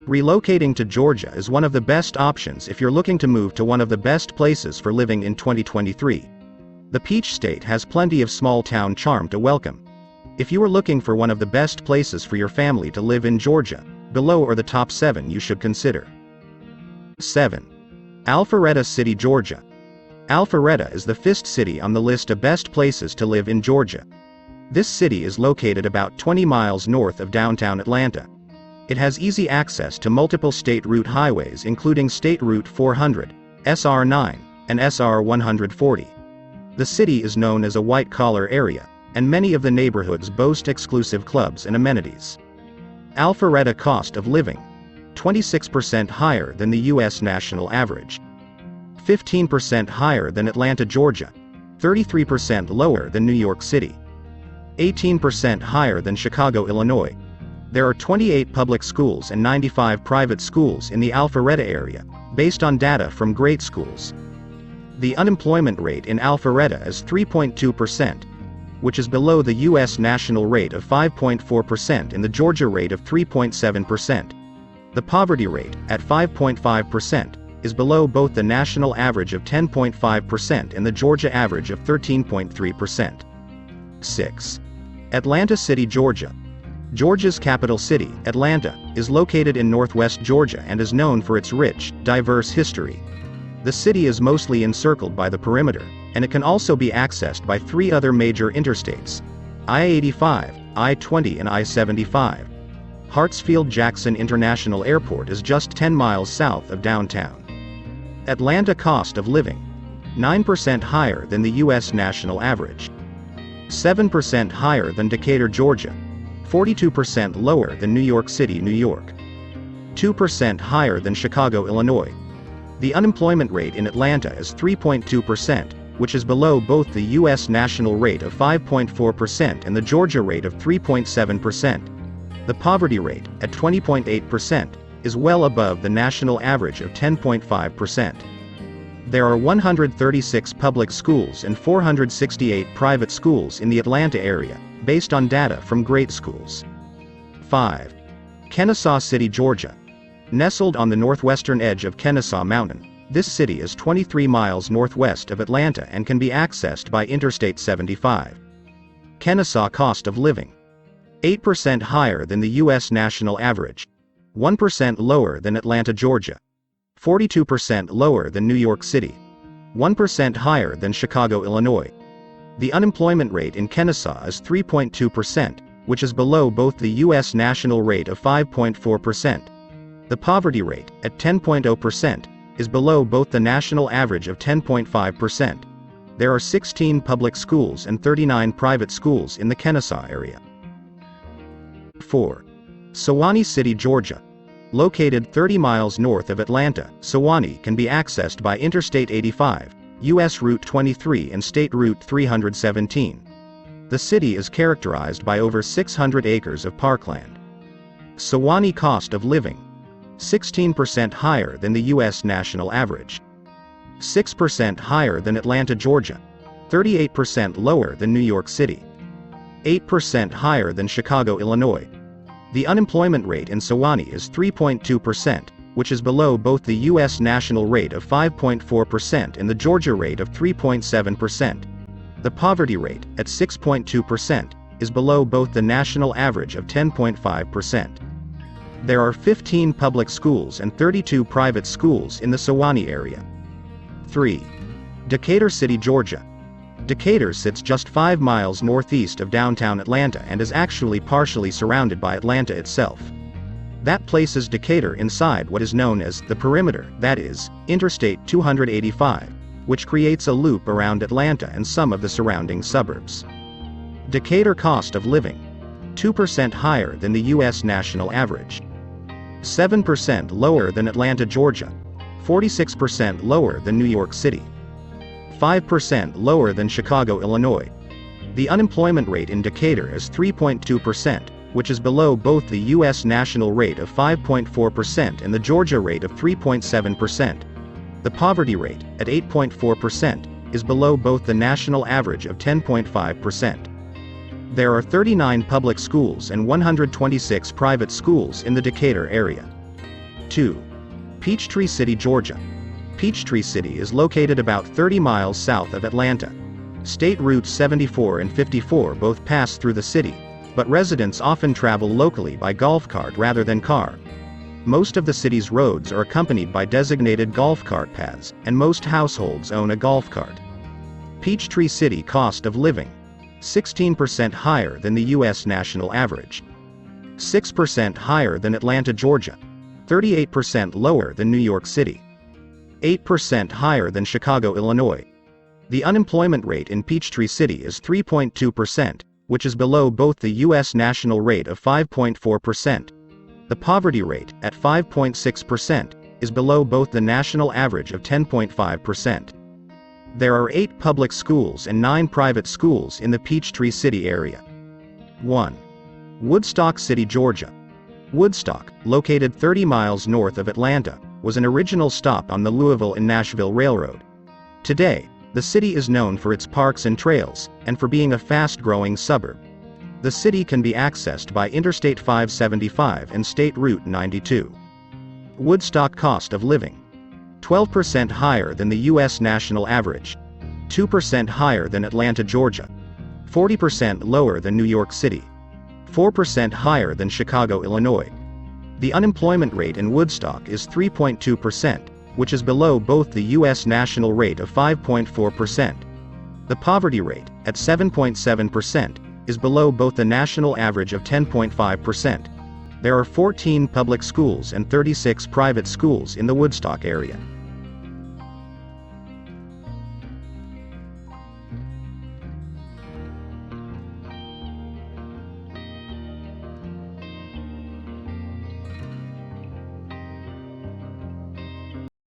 Relocating to Georgia is one of the best options if you're looking to move to one of the best places for living in 2023. The Peach State has plenty of small-town charm to welcome. If you are looking for one of the best places for your family to live in Georgia, below are the top 7 you should consider. 7. Alpharetta City, Georgia. Alpharetta is the 5th city on the list of best places to live in Georgia. This city is located about 20 miles north of downtown Atlanta. It has easy access to multiple state route highways including State Route 400, SR 9, and SR 140. The city is known as a white-collar area, and many of the neighborhoods boast exclusive clubs and amenities. Alpharetta cost of living: 26% higher than the U.S. national average. 15% higher than Atlanta, Georgia. 33% lower than New York City. 18% higher than Chicago, Illinois. There are 28 public schools and 95 private schools in the Alpharetta area, based on data from Great Schools. The unemployment rate in Alpharetta is 3.2%, which is below the U.S. national rate of 5.4% and the Georgia rate of 3.7%. The poverty rate, at 5.5%, is below both the national average of 10.5% and the Georgia average of 13.3%. 6. Atlanta City, Georgia. Georgia's capital city, Atlanta, is located in northwest Georgia and is known for its rich, diverse history. The city is mostly encircled by the perimeter, and it can also be accessed by 3 other major interstates: I-85, I-20 and I-75. Hartsfield-Jackson International Airport is just 10 miles south of downtown. Atlanta cost of living: 9% higher than the U.S. national average. 7% higher than Decatur, Georgia. 42% lower than New York City, New York. 2% higher than Chicago, Illinois. The unemployment rate in Atlanta is 3.2%, which is below both the U.S. national rate of 5.4% and the Georgia rate of 3.7%. The poverty rate, at 20.8%, is well above the national average of 10.5%. There are 136 public schools and 468 private schools in the Atlanta area, based on data from Great Schools. 5. Kennesaw City, Georgia. Nestled on the northwestern edge of Kennesaw Mountain, this city is 23 miles northwest of Atlanta and can be accessed by Interstate 75. Kennesaw cost of living: 8% higher than the U.S. national average. 1% lower than Atlanta, Georgia. 42% lower than New York City. 1% higher than Chicago, Illinois. The unemployment rate in Kennesaw is 3.2%, which is below both the U.S. national rate of 5.4%. The poverty rate, at 10.0%, is below both the national average of 10.5%. There are 16 public schools and 39 private schools in the Kennesaw area. 4. Suwanee City, Georgia. Located 30 miles north of Atlanta, Suwanee can be accessed by Interstate 85, U.S. Route 23 and State Route 317. The city is characterized by over 600 acres of parkland. Suwanee cost of living: 16% higher than the U.S. national average. 6% higher than Atlanta, Georgia. 38% lower than New York City. 8% higher than Chicago, Illinois. The unemployment rate in Suwanee is 3.2%, which is below both the U.S. national rate of 5.4% and the Georgia rate of 3.7%. The poverty rate, at 6.2%, is below both the national average of 10.5%. There are 15 public schools and 32 private schools in the Suwanee area. 3. Decatur City, Georgia. Decatur sits just 5 miles northeast of downtown Atlanta and is actually partially surrounded by Atlanta itself. That places Decatur inside what is known as the perimeter, that is, Interstate 285, which creates a loop around Atlanta and some of the surrounding suburbs. Decatur cost of living: 2% higher than the U.S. national average. 7% lower than Atlanta, Georgia. 46% lower than New York City. 5% lower than Chicago, Illinois. The unemployment rate in Decatur is 3.2%, which is below both the U.S. national rate of 5.4% and the Georgia rate of 3.7%. The poverty rate, at 8.4%, is below both the national average of 10.5%. There are 39 public schools and 126 private schools in the Decatur area. 2. Peachtree City, Georgia. Peachtree City is located about 30 miles south of Atlanta. State Routes 74 and 54 both pass through the city, but residents often travel locally by golf cart rather than car. Most of the city's roads are accompanied by designated golf cart paths, and most households own a golf cart. Peachtree City cost of living: 16% higher than the U.S. national average. 6% higher than Atlanta, Georgia. 38% lower than New York City. 8% higher than Chicago, Illinois. The unemployment rate in Peachtree City is 3.2%, which is below both the U.S. national rate of 5.4%. The poverty rate, at 5.6%, is below both the national average of 10.5%. There are 8 public schools and 9 private schools in the Peachtree City area. 1. Woodstock City, Georgia. Woodstock, located 30 miles north of Atlanta, was an original stop on the Louisville and Nashville Railroad. Today, the city is known for its parks and trails, and for being a fast-growing suburb. The city can be accessed by Interstate 575 and State Route 92. Woodstock cost of living: 12% higher than the U.S. national average. 2% higher than Atlanta, Georgia. 40% lower than New York City. 4% higher than Chicago, Illinois. The unemployment rate in Woodstock is 3.2%, which is below both the U.S. national rate of 5.4%. The poverty rate, at 7.7%, is below both the national average of 10.5%. There are 14 public schools and 36 private schools in the Woodstock area.